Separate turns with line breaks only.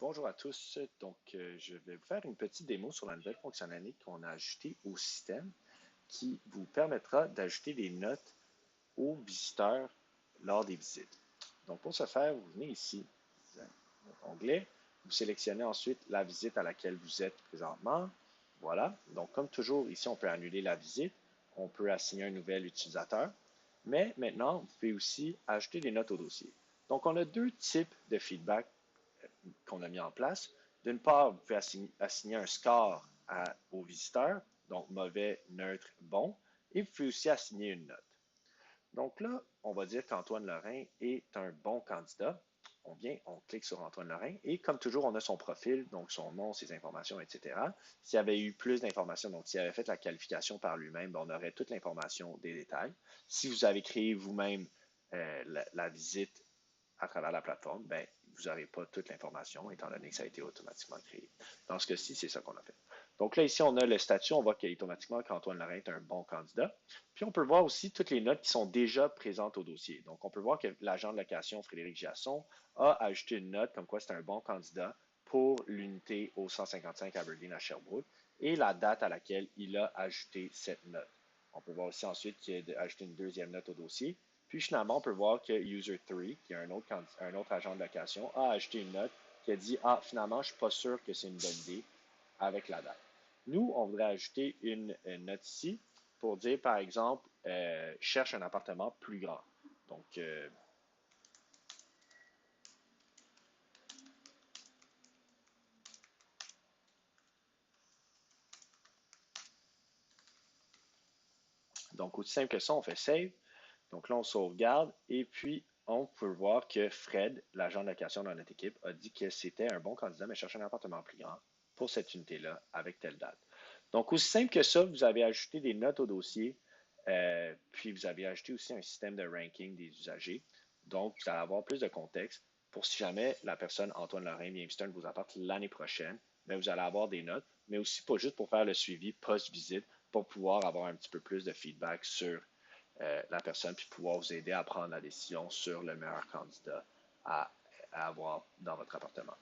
Bonjour à tous. Je vais vous faire une petite démo sur la nouvelle fonctionnalité qu'on a ajoutée au système qui vous permettra d'ajouter des notes aux visiteurs lors des visites. Donc, pour ce faire, vous venez ici, vous avez votre onglet, vous sélectionnez ensuite la visite à laquelle vous êtes présentement. Voilà. Donc, comme toujours, ici, on peut annuler la visite, on peut assigner un nouvel utilisateur, mais maintenant, vous pouvez aussi ajouter des notes au dossier. Donc, on a deux types de feedback qu'on a mis en place. D'une part, vous pouvez assigner un score aux visiteurs, donc mauvais, neutre, bon, et vous pouvez aussi assigner une note. Donc là, on va dire qu'Antoine Lorrain est un bon candidat. On clique sur Antoine Lorrain et comme toujours, on a son profil, donc son nom, ses informations, etc. S'il y avait eu plus d'informations, donc s'il avait fait la qualification par lui-même, on aurait toute l'information des détails. Si vous avez créé vous-même la visite à travers la plateforme, ben, vous n'aurez pas toute l'information étant donné que ça a été automatiquement créé. Dans ce cas-ci, c'est ça qu'on a fait. Donc là, ici, on a le statut. On voit qu'automatiquement, qu'Antoine Lorrain est un bon candidat. Puis, on peut voir aussi toutes les notes qui sont déjà présentes au dossier. Donc, on peut voir que l'agent de location, Frédéric Giasson, a ajouté une note comme quoi c'est un bon candidat pour l'unité au 155 Aberdeen à Sherbrooke et la date à laquelle il a ajouté cette note. On peut voir aussi ensuite qu'il a ajouté une deuxième note au dossier. Puis finalement, on peut voir que User3, qui est un autre agent de location, a ajouté une note qui a dit ah, finalement, je ne suis pas sûr que c'est une bonne idée avec la date. Nous, on voudrait ajouter une note ici pour dire, par exemple, cherche un appartement plus grand. Donc, aussi simple que ça, on fait save. Donc là, on sauvegarde et puis on peut voir que Fred, l'agent de location dans notre équipe, a dit que c'était un bon candidat, mais cherchait un appartement plus grand pour cette unité-là avec telle date. Donc, aussi simple que ça, vous avez ajouté des notes au dossier, puis vous avez ajouté aussi un système de ranking des usagers. Donc, vous allez avoir plus de contexte pour si jamais la personne, Antoine Lorrain, vient visiter un de vos appartements l'année prochaine, bien, vous allez avoir des notes, mais aussi pas juste pour faire le suivi post-visite, pour pouvoir avoir un petit peu plus de feedback sur la personne, puis pouvoir vous aider à prendre la décision sur le meilleur candidat à avoir dans votre appartement.